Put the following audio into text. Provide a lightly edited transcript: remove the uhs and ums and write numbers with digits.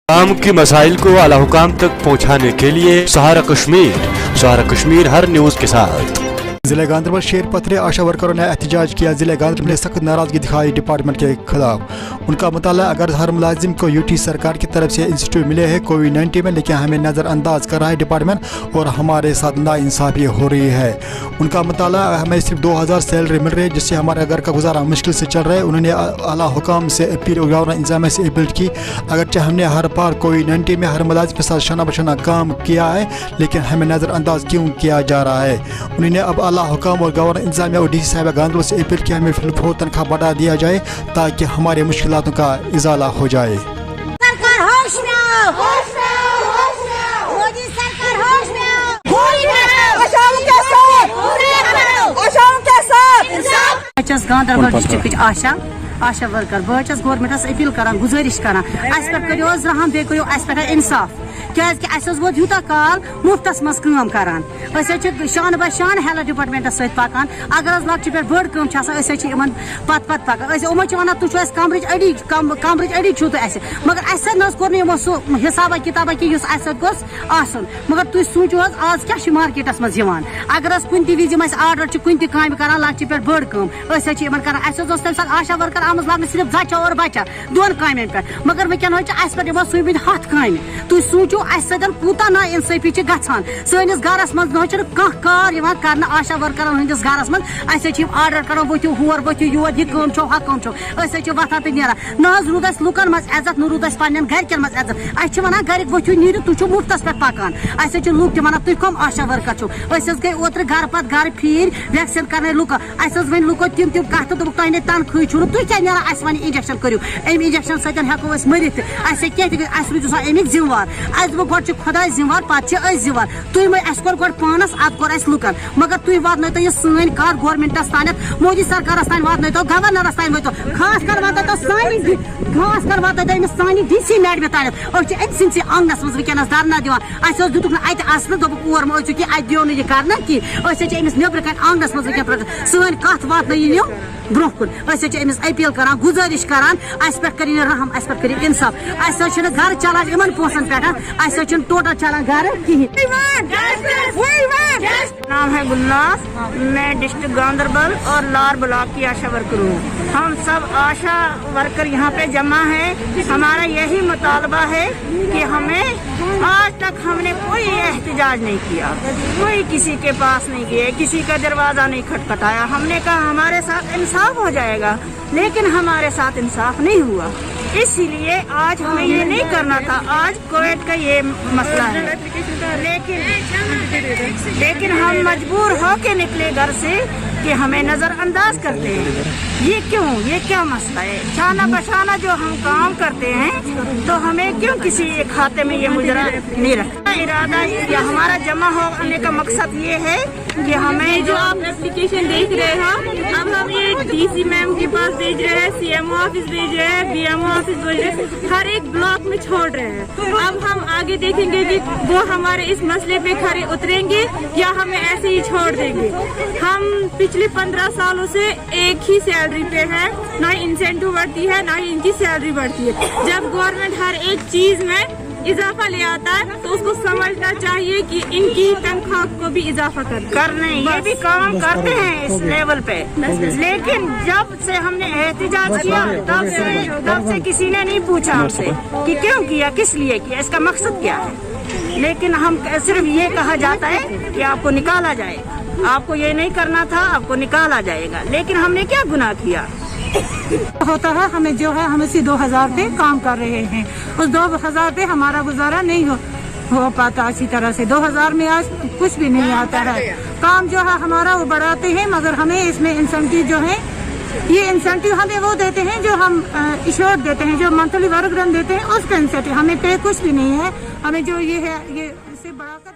आवाम के मसाइल को आला हुकाम तक पहुँचाने के लिए सहारा कश्मीर हर न्यूज़ के साथ। जिले गांधरबल शेर पत्रे आशा वर्करों ने एहतजाज किया। जिले गांधरबल ने सख्त नाराजगी दिखाई डिपार्टमेंट के खिलाफ। उनका मुताला अगर हर मुलाजिम को यूटी सरकार की तरफ से इंस्टीट्यूट मिले हैं कोविड-19 में, लेकिन हमें नज़रअंदाज कर रहा है डिपार्टमेंट और हमारे साथ नाइंसाफ़ी हो रही है। उनका मुताला हमें सिर्फ 2000 सैलरी मिल रही है जिससे हमारे घर का गुजारा मुश्किल से चल रहा है। उन्होंने आला हुकाम से अपील और इंतजाम से अपील की, अगरचे हमने हर बार कोविड-19 में हर मुलाजिम के साथ शना बशना काम किया है लेकिन हमें नज़रअंदाज क्यों किया जा रहा है। उन्होंने अब आला हुकाम और गवर्नर इंतजामिया और डीसी साहिबा गांधरबल से अपील की हमें फिलहाल तनख्वाह बढ़ा दिया जाए ताकि हमारे मुश्किलातों का इजाला हो जाए। सरकार होश में आओ, होश में आओ, होश में आओ, मोदी सरकार होश में आओ, गोली मारो, आशाओं के साथ, आशाओं के साथ। बचस गांधरबल डिस्ट्रिक्ट आशा वर्कर बचस गवर्नमेंटस अपील करान गुजारिश करान अस पे करियो रहम बे करियो अस पे इंसाफ क्या वो यूता काल मुफ्तस मज काम करान शान ब शान हेल्थ डिपार्टमेंटस सत पकान अगर लक्ष्य पे बड़ कम पकान वन तुम कमरच अड़ी कमरच अड़ी छू तो मगर अस कोर सह हिसाबा किताबा कि मगर तुम सोचो आज क्या मार्केटस मज अगर कुन विज आर्डर कुन काम करान लक्ष्य पे बड़ कम करान तम साथ आशा वर्कर आमज लाने सिर्फ जचा और बचा दोन काम पे मगर वनकन पे सुमित 7 काम तुम सोचो कूता ना इंसाफी गसान सनिस गरस मज कह कार कर आशा वर्कर हंदिस गरस मज आर्डर कर वोथो हर वोथो योर यह कम छो हा कम छो वथान तो नीरा ना रूद लुकन मज इज्जत न रूद पन्न गरकन मज इज्जत वन गर वोथो नीर तुम मुफ्तस पे पकान लुक तक वन तुम कम आशा वर्कर छो गई ओतर घर पत घर फिर वैक्सीन कर लुक वन लुको तम कत दोप तुम तनख्वाही छू तुम क्या नीरा वन इंजेक्शन करो अम इंजेक्शन सत हेको मरित रूद अमिक जिम्मेवार दोप गो खुदा जिम्मेवार पे जिम्मेवार तुम कोर गो पानस अद कोर लुकन मगर तुम वात यह सन कत गवर्नमेंटस तान मोदी सरकार तान वात गवर्नरस तान वो खास कर वात सानी DC मैडम तान अम आंगनस मज वनस धरना दिवान दुक दोप और मो कि दियो न यह कर कि नबर कन आंगनस मज सन कत वात ब्रोह कुन अमिस अपील कर गुजारिश करान पे कर रहम पे कर इंसाफ घर चलान इन पोसन पे टोटल चलान घर नाम है गुलनास, मैं डिस्ट्रिक्ट गांधरबल और लार ब्लॉक की आशा वर्कर हूँ। हम सब आशा वर्कर यहाँ पे जमा है। हमारा यही मुतालबा है कि हमें आज तक हमने कोई एहतजाज नहीं किया, कोई किसी के पास नहीं गए, किसी का दरवाजा नहीं खटखटाया। हमने कहा हमारे साथ इंसाफ हो जाएगा लेकिन हमारे साथ इंसाफ नहीं हुआ, इसीलिए आज हमें ये नहीं करना था। आज कोविड का ये मसला है लेकिन हम मजबूर होके निकले घर से कि हमें नज़रअंदाज करते हैं। ये क्यों, ये क्या मसला है? शाना बशाना जो हम काम करते हैं तो हमें क्यों किसी खाते में ये मुजरा नहीं रखा। इरादा या हमारा जमा होने का मकसद ये है कि हमें जो आप एप्लीकेशन देख रहे हैं अब हम ये DC मैम के पास भेज रहे हैं, CMO ऑफिस भेज रहे हैं, BMO ऑफिस भेज रहे हैं, हर एक ब्लॉक में छोड़ रहे हैं। अब हम आगे देखेंगे कि वो हमारे इस मसले पे खड़े उतरेंगे या हमें ऐसे ही छोड़ देंगे। हम पिछले 15 सालों से एक ही सैलरी पे है, ना ही इंसेंटिव बढ़ती है ना ही इनकी सैलरी बढ़ती है। जब गवर्नमेंट हर एक चीज में इजाफा ले आता है तो उसको समझना चाहिए कि इनकी तनख्वाह को भी इजाफा करने ये भी काम करते हैं इस लेवल पे। लेकिन जब से हमने एहतजाज किया तब से किसी ने नहीं पूछा हमसे कि क्यों किया, किस लिए किया, इसका मकसद क्या है। लेकिन हम सिर्फ ये कहा जाता है कि आपको निकाला जाएगा, आपको ये नहीं करना था, आपको निकाला जाएगा। लेकिन हमने क्या गुनाह किया होता है। हमें जो है हम इसी 2000 पे काम कर रहे हैं, उस 2000 पे हमारा गुजारा नहीं हो पाता अच्छी तरह से। 2000 में आज कुछ भी नहीं आता है। काम जो है हमारा वो बढ़ाते हैं मगर हमें इसमें इंसेंटिव जो है ये इंसेंटिव हमें वो देते हैं जो हम इश्योर्ड देते हैं, जो मंथली वर्क रन देते हैं उसका इंसेंटिव, हमें पे कुछ भी नहीं है। हमें जो ये है ये इससे बढ़ाकर